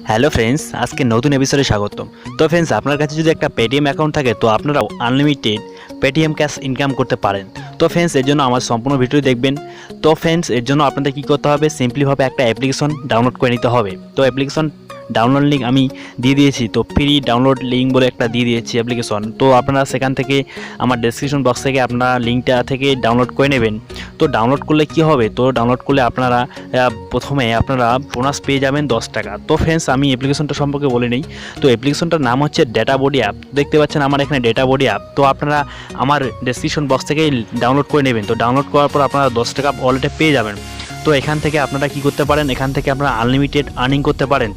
Hello friends, আজকে নতুন এপিসোডে স্বাগতম। তো ফ্রেন্ডস, আপনার কাছে যদি একটা পেটিএম অ্যাকাউন্ট থাকে তো আপনারাও আনলিমিটেড পেটিএম ক্যাশ ইনকাম করতে পারেন। তো ফ্রেন্ডস, এর জন্য আমার সম্পূর্ণ ভিডিও দেখবেন। তো ফ্রেন্ডস, এর জন্য আপনাদের কী করতে হবে, সিম্পলিভাবে একটা অ্যাপ্লিকেশন ডাউনলোড করে নিতে হবে। তো অ্যাপ্লিকেশন ডাউনলোড লিঙ্ক আমি দিয়ে দিয়েছি, তো ফ্রি ডাউনলোড লিঙ্ক বলে একটা দিয়ে দিয়েছি অ্যাপ্লিকেশন। তো আপনারা সেখান থেকে আমার ডেসক্রিপশন বক্স থেকে আপনারা লিঙ্কটা থেকে ডাউনলোড করে নেবেন। তো ডাউনলোড করলে কি হবে, তো ডাউনলোড করলে আপনারা প্রথমে আপনারা বোনাস পেয়ে যাবেন 10 টাকা। তো ফ্রেন্ডস, আমি অ্যাপ্লিকেশনটা সম্পর্কে বলে নিই। তো অ্যাপ্লিকেশনটার নাম হচ্ছে ডাটাবডি অ্যাপ। দেখতে পাচ্ছেন আমার এখানে ডাটাবডি অ্যাপ। তো আপনারা আমার ডেসক্রিপশন বক্স থেকে ডাউনলোড করে নেবেন। তো ডাউনলোড করার পর আপনারা 10 টাকা ওয়ালেটে পেয়ে যাবেন। তো এখান থেকে আপনারা কি করতে পারেন, এখান থেকে আপনারা আনলিমিটেড আর্নিং করতে পারেন।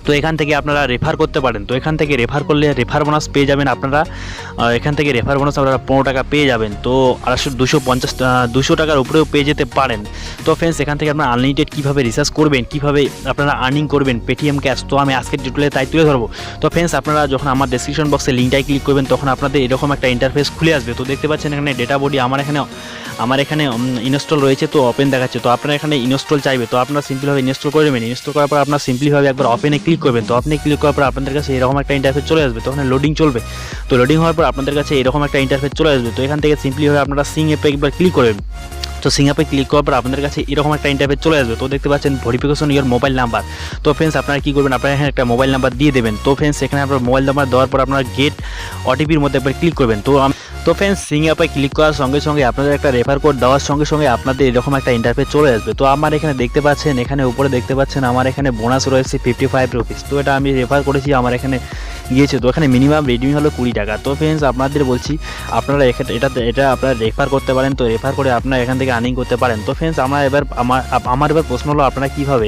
তো এখান থেকে আপনারা রেফার করতে পারেন। তো এখান থেকে রেফার করলে রেফার বোনাস পেয়ে যাবেন আপনারা। এখান থেকে রেফার বোনাস আপনারা 15 টাকা পেয়ে যাবেন। তো 200 টাকার উপরেও পেয়ে যেতে পারেন। তো ফ্রেন্ডস, এখান থেকে আপনারা আনলিমিটেড কীভাবে রিচার্জ করবেন, কীভাবে আপনারা আর্নিং করবেন পেটিএম ক্যাশ, তো আমি আজকের টিউটোরিয়ালে তাই তুলে ধরবো। তো ফ্রেন্ডস, আপনারা যখন আমার ডেসক্রিপশন বক্সে লিঙ্কটাই ক্লিক করবেন তখন আপনাদের এরকম একটা ইন্টারফেস খুলে আসবে। তো দেখতে পাচ্ছেন এখানে ডাটাবডি আমার এখানে ইনস্টল রয়েছে, তো ওপেন দেখাচ্ছে। তো আপনারা এখানে ইনস্টল চাইবে, তো আপনারা সিম্পলিভাবে ইনস্টল করে নেবেন। ইনস্টল করার পর আপনারা সিম্পলিভাবে একবার ওপেনে ক্লিক করবেন। তো আপনি ক্লিক করার পর আপনাদের কাছে এরকম একটা ইন্টারফেস চলে আসবে। তো ওখানে লোডিং চলবে। তো লোডিং হওয়ার পর আপনাদের কাছে এরকম একটা ইন্টারফেস চলে আসবে। তো এখান থেকে সিম্পলিভাবে আপনারা সিং অ্যাপে একবার ক্লিক করবেন। তো সিং অ্যাপে ক্লিক করার পর আপনাদের কাছে এরকম একটা ইন্টারফেস চলে আসবে। তো দেখতে পাচ্ছেন ভেরিফিকেশন ইওর মোবাইল নাম্বার। তো ফ্রেন্ডস, আপনারা কী করবেন, আপনারা এখানে একটা মোবাইল নাম্বার দিয়ে দেবেন। তো ফ্রেন্ডস, এখানে আপনার মোবাইল নাম্বার দেওয়ার পর আপনারা গেট ওটিপির মধ্যে একবার ক্লিক করবেন। তো ফ্রেন্ডস, সিং অ্যাপে ক্লিক করার সঙ্গে সঙ্গে আপনাদের একটা রেফার কোড দেওয়ার সঙ্গে সঙ্গে আপনাদের এরকম একটা ইন্টারফেস চলে আসবে। তো আমার এখানে দেখতে পাচ্ছেন, এখানে উপরে দেখতে পাচ্ছেন আমার এখানে বোনাস রয়েছে 55 রুপিস। তো এটা আমি রেফার করেছি, আমার এখানে গিয়েছে। তো এখানে মিনিমাম রিডিং হলো 20 টাকা। তো ফ্রেন্ডস, আপনাদের বলছি আপনারা এটা আপনারা রেফার করতে পারেন। তো রেফার করে আপনারা এখান থেকে আর্নিং করতে পারেন। তো ফ্রেন্ডস, আমার এবার প্রশ্ন হলো আপনারা কীভাবে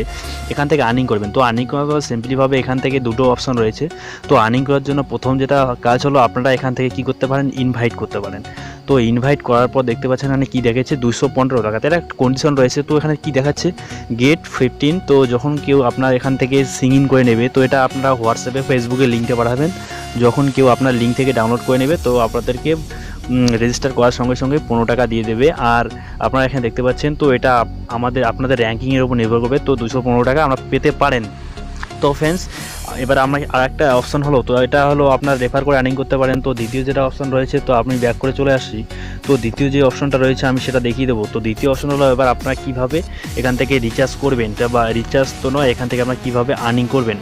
এখান থেকে আর্নিং করবেন। তো আর্নিং করার পর সিম্পলিভাবে এখান থেকে দুটো অপশন রয়েছে। তো আর্নিং করার জন্য প্রথম যেটা কাজ হলো, আপনারা এখান থেকে কী করতে পারেন, ইনভাইট করতে পারেন। তো ইনভাইট করার পর দেখতে পাচ্ছেন এখানে কী দেখাচ্ছে 215 টাকা। তার একটা কন্ডিশন রয়েছে। তো এখানে কী দেখাচ্ছে, গেট 15। তো যখন কেউ আপনার এখান থেকে সিং ইন করে নেবে, তো এটা আপনারা হোয়াটসঅ্যাপে ফেসবুকে লিঙ্কটা পাঠাবেন। যখন কেউ আপনার লিঙ্ক থেকে ডাউনলোড করে নেবে তো আপনাদেরকে রেজিস্টার করার সঙ্গে সঙ্গে 15 টাকা দিয়ে দেবে। আর আপনারা এখানে দেখতে পাচ্ছেন, তো এটা আপনাদের র্যাঙ্কিংয়ের উপর নির্ভর করবে। তো 215 টাকা আমরা পেতে পারেন। তো ফ্রেন্ডস, এবার আমরা আরেকটা অপশন হলো, তো এটা হলো আপনার রেফার করে আর্নিং করতে পারেন। তো দ্বিতীয় যেটা অপশন রয়েছে, তো আপনি ব্যাক করে চলে আসি। তো দ্বিতীয় যে অপশনটা রয়েছে আমি সেটা দেখিয়ে দেবো। তো দ্বিতীয় অপশন হলো এবার আপনারা কীভাবে এখান থেকে রিচার্জ করবেন, বা রিচার্জ তো নয়, এখান থেকে আপনারা কীভাবে আর্নিং করবেন।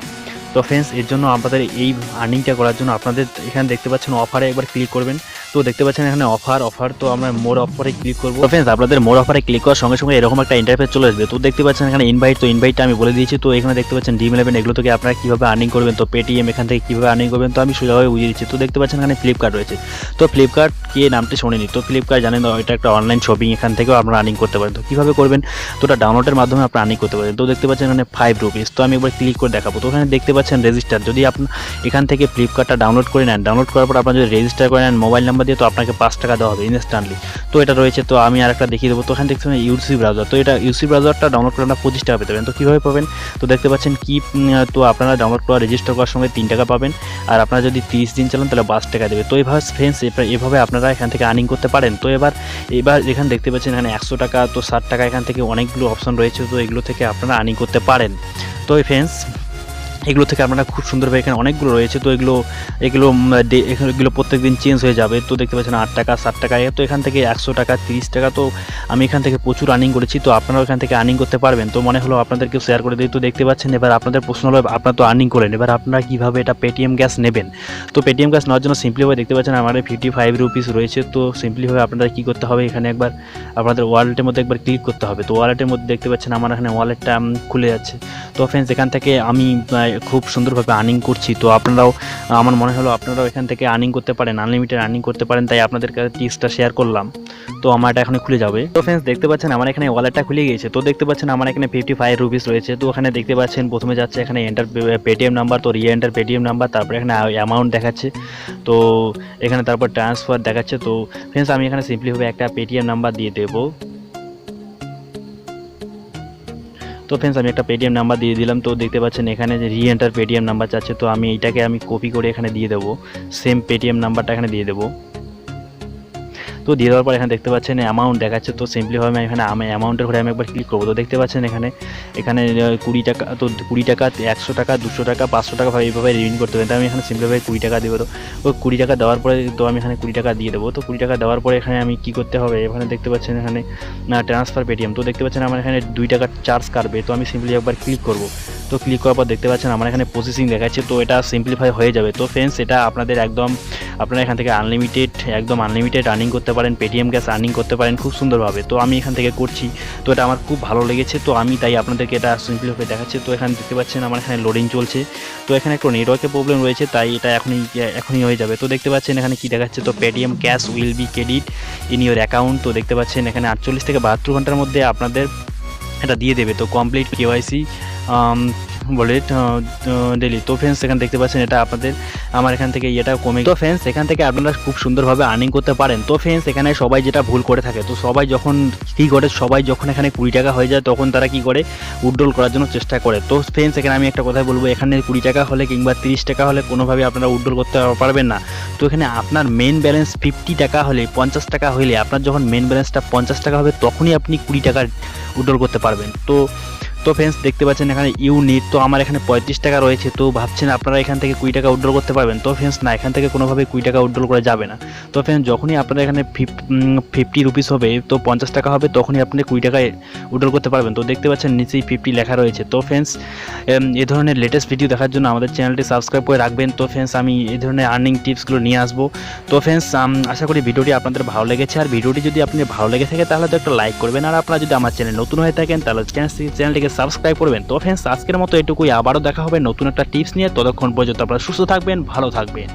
তো ফ্রেন্ডস, এর জন্য আপনাদের এই আর্নিংটা করার জন্য আপনাদের এখানে দেখতে পাচ্ছেন অফারে একবার ক্লিক করবেন। তো দেখতে পাচ্ছেন এখানে অফার। তো আমরা মোর অফারে ক্লিক করবো। তো ফ্রেন্ডস, আপনাদের মোর অফারে ক্লিক করার সঙ্গে সঙ্গে এরকম একটা ইন্টারফেস চলে আসবে। তো দেখতে পাচ্ছেন এখানে ইনভাইট। তো ইনভাইটটা আমি বলে দিয়েছি। তো এখানে দেখতে পাচ্ছেন ডিম11 এগুলো থেকে আপনারা কীভাবে আর্নিং করবেন। তো পেটিএম এখান থেকে কীভাবে আর্নিং করবেন, তো আমি সোজাভাবে বুঝিয়ে দিচ্ছি। তো দেখতে পাচ্ছেন এখানে ফ্লিপকার্ট রয়েছে। তো ফ্লিপকার্ট কে নামটি শোনেনি। তো ফ্লিপকার্ট জানেন, এটা একটা অনলাইন শপিং, এখান থেকেও আপনারা আর্নিং করতে পারেন। তো কীভাবে করবেন, তো এটা ডাউনলোডের মাধ্যমে আপনারা আর্নিং করতে পারেন। তো দেখতে পাচ্ছেন এখানে 5 রুপিস। তো আমি একবার ক্লিক করে দেখাবো। তো ওখানে দেখতে পাচ্ছেন রেজিস্টার। যদি আপনি এখান থেকে ফ্লিপকার্টটা ডাউনলোড করে নেন, ডাউনলোড করার পর আপনারা যদি রেজিস্টার করে নেন মোবাইল নাম্বার দিয়ে, তো আপনাকে 5 টাকা দেওয়া হবে ইনস্ট্যান্টলি। তো এটা রয়েছে। তো আমি আরেকটা দেখিয়ে দেবো। তো ওখানে দেখতে পাচ্ছেন ইউসি ব্রাউজার। তো এটা ইউসি ব্রাউজারটা ডাউনলোড করে আপনারা 25 টাকা পেতে পারেন। তো কীভাবে পাবেন, তো দেখতে পাচ্ছেন তো আপনারা ডাউনলোড করা রেজিস্টার করার সঙ্গে 3 টাকা পাবেন। আর আপনারা যদি 30 দিন চালান তাহলে 5 টাকা দেবে। তো এইভাবে ফ্রেন্ডস, এভাবে আপনারা এখান থেকে আর্নিং করতে পারেন। তো এবার এখানে দেখতে পাচ্ছেন এখানে 100 টাকা, তো 60 টাকা, এখান থেকে অনেকগুলো অপশন রয়েছে। তো এগুলো থেকে আপনারা আর্নিং করতে পারেন। তো ফ্রেন্ডস, এগুলো থেকে আপনারা খুব সুন্দরভাবে, এখানে অনেকগুলো রয়েছে। তো এগুলো প্রত্যেক দিন চেঞ্জ হয়ে যাবে। তো দেখতে পাচ্ছেন 8 টাকা, 60 টাকা, তো এখান থেকে 100 টাকা, 30 টাকা। তো আমি এখান থেকে প্রচুর আর্নিং করেছি। তো আপনারাও এখান থেকে আর্নিং করতে পারবেন। তো মনে হলো আপনাদেরকেও শেয়ার করে দিই। তো দেখতে পাচ্ছেন এবার আপনাদের প্রশ্ন হলো, আপনারা তো আর্নিং করেন, এবার আপনারা কীভাবে এটা পেটিএম ক্যাশ নেবেন। তো পেটিএম ক্যাশ নেওয়ার জন্য সিম্পলিভাবে দেখতে পাচ্ছেন আমার 55 রুপিস রয়েছে। তো সিম্পলিভাবে আপনারা কী করতে হবে, এখানে একবার আপনাদের ওয়ালেটের মধ্যে একবার ক্লিক করতে হবে। তো ওয়ালেটের মধ্যে দেখতে পাচ্ছেন আমার এখানে ওয়ালেটটা খুলে যাচ্ছে। তো ফ্রেন্ডস, এখান থেকে আমি খুব সুন্দরভাবে আর্নিং করছি। তো আপনারাও, আমার মনে হলো আপনারাও এখান থেকে আর্নিং করতে পারেন, আনলিমিটেড আর্নিং করতে পারেন, তাই আপনাদের কাছে টিপসটা শেয়ার করলাম। তো আমার এটা এখন খুলে যাবে। তো ফ্রেন্ডস, দেখতে পাচ্ছেন আমার এখানে ওয়ালেটটা খুলে গিয়েছে। তো দেখতে পাচ্ছেন আমার এখানে 55 রুপিস রয়েছে। তো ওখানে দেখতে পাচ্ছেন প্রথমে যাচ্ছে এখানে এন্টার পেটিএম নাম্বার। তো এন্টার পেটিএম নাম্বার, তারপরে এখানে অ্যামাউন্ট দেখাচ্ছে। তো এখানে তারপর ট্রান্সফার দেখাচ্ছে। তো ফ্রেন্ডস, আমি এখানে সিম্পলিভাবে একটা পেটিএম নাম্বার দিয়ে দেবো। তো ফ্রেন্ডস, আমি একটা পেটিএম নাম্বার দিয়ে দিলাম। তো দেখতে পাচ্ছেন এখানে যে এন্টার পেটিএম নাম্বার চাচ্ছে। তো আমি এইটাকে কপি করে এখানে দিয়ে দেবো, সেম পেটিএম নাম্বারটা এখানে দিয়ে দেবো। তো দিয়ে দেওয়ার পর এখানে দেখতে পাচ্ছেন অ্যামাউন্ট দেখাচ্ছে। তো সিম্পলিভাবে আমি এখানে অ্যামাউন্টের ঘরে আমি একবার ক্লিক করবো। তো দেখতে পাচ্ছেন এখানে 20 টাকা, তো 20 টাকা, 100 টাকা, 200 টাকা, 500 টাকা এইভাবে রিডিম করতে হবে। তো আমি এখানে সিম্পলিভাবে 20 টাকা দেবো। তো ওই 20 টাকা দেওয়ার পরে তো আমি এখানে 20 টাকা দিয়ে দেবো। তো 20 টাকা দেওয়ার পরে এখানে আমি কী করতে হবে, এখানে দেখতে পাচ্ছেন এখানে ট্রান্সফার পেটিএম। তো দেখতে পাচ্ছেন আমার এখানে 2 টাকার চার্জ কাটবে। তো আমি সিম্পলি একবার ক্লিক করবো। তো ক্লিক করার পর দেখতে পাচ্ছেন আমার এখানে প্রসেসিং দেখাচ্ছে। তো এটা সিম্পলিফাই হয়ে যাবে। তো ফ্রেন্ডস, এটা আপনাদের একদম, আপনারা এখান থেকে একদম আনলিমিটেড আর্নিং করতে পারেন, পেটিএম ক্যাশ আর্নিং করতে পারেন খুব সুন্দরভাবে। তো আমি এখান থেকে করছি, তো এটা আমার খুব ভালো লেগেছে। তো আমি তাই আপনাদেরকে এটা সিম্পলিফাই দেখাচ্ছি। তো এখানে দেখতে পাচ্ছেন আমার এখানে লোডিং চলছে। তো এখানে একটু নেটওয়ার্কের প্রবলেম রয়েছে, তাই এটা এখনই হয়ে যাবে। তো দেখতে পাচ্ছেন এখানে কি দেখাচ্ছে, তো Paytm cash will be credit in your account. তো দেখতে পাচ্ছেন এখানে 48 থেকে 72 ঘন্টার মধ্যে আপনাদের এটা দিয়ে দেবে। তো কমপ্লিট কেওয়াইসি বলে ডেলি। তো ফ্রেন্ডস, এখানে দেখতে পাচ্ছেন এটা আপনাদের আমার এখান থেকে এটা কমে। তো ফ্রেন্ডস, এখান থেকে আপনারা খুব সুন্দরভাবে আর্নিং করতে পারেন। তো ফ্রেন্ডস, এখানে সবাই যেটা ভুল করে থাকে, তো সবাই যখন কী করে, সবাই যখন এখানে 20 টাকা হয়ে যায় তখন তারা কী করে, উইথড্রল করার জন্য চেষ্টা করে। তো ফ্রেন্ডস, এখানে আমি একটা কথা বলবো, এখানে 20 টাকা হলে কিংবা 30 টাকা হলে কোনোভাবে আপনারা উইথড্রল করতে পারবেন না। তো এখানে আপনার মেন ব্যালেন্স 50 টাকা হলে, 50 টাকা হলে, আপনার যখন মেন ব্যালেন্সটা 50 টাকা হবে তখনই আপনি 20 টাকা উইথড্রল করতে পারবেন। তো ফ্রেন্ডস, দেখতে পাচ্ছেন এখানে ইউনিট, তো আমার এখানে 35 টাকা রয়েছে। তো ভাবছেন আপনারা এখান থেকে 20 টাকা উইথড্রল করতে পারবেন। তো ফ্রেন্ডস, না, এখান থেকে কোনোভাবে 20 টাকা উইথড্রল করা যাবে না। তো ফ্রেন্ডস, যখনই আপনারা এখানে 50 রুপিস হবে, তো 50 টাকা হবে, তখনই আপনি 20 টাকায় উইথড্রল করতে পারবেন। তো দেখতে পাচ্ছেন নিচেই 50 লেখা রয়েছে। তো ফ্রেন্ডস, এই ধরনের লেটেস্ট ভিডিও দেখার জন্য আমাদের চ্যানেলটি সাবস্ক্রাইব করে রাখবেন। তো ফ্রেন্ডস, আমি এই ধরনের আর্নিং টিপসগুলো নিয়ে আসবো। তো ফ্রেন্ডস, আশা করি ভিডিওটি আপনাদের ভালো লেগেছে। আর ভিডিওটি যদি আপনাদের ভালো লেগে থাকে তাহলে তো একটা লাইক করবেন। আর আপনারা যদি আমার চ্যানেল নতুন হয়ে থাকেন তাহলে চ্যানেলটিকে সাবস্ক্রাইব করবেন। তো ফ্রেন্ডস, আজকের মতো এটুকুই, আবারও দেখা হবে নতুন একটা টিপস নিয়ে। ততক্ষণ পর্যন্ত আপনারা সুস্থ থাকবেন, ভালো থাকবেন।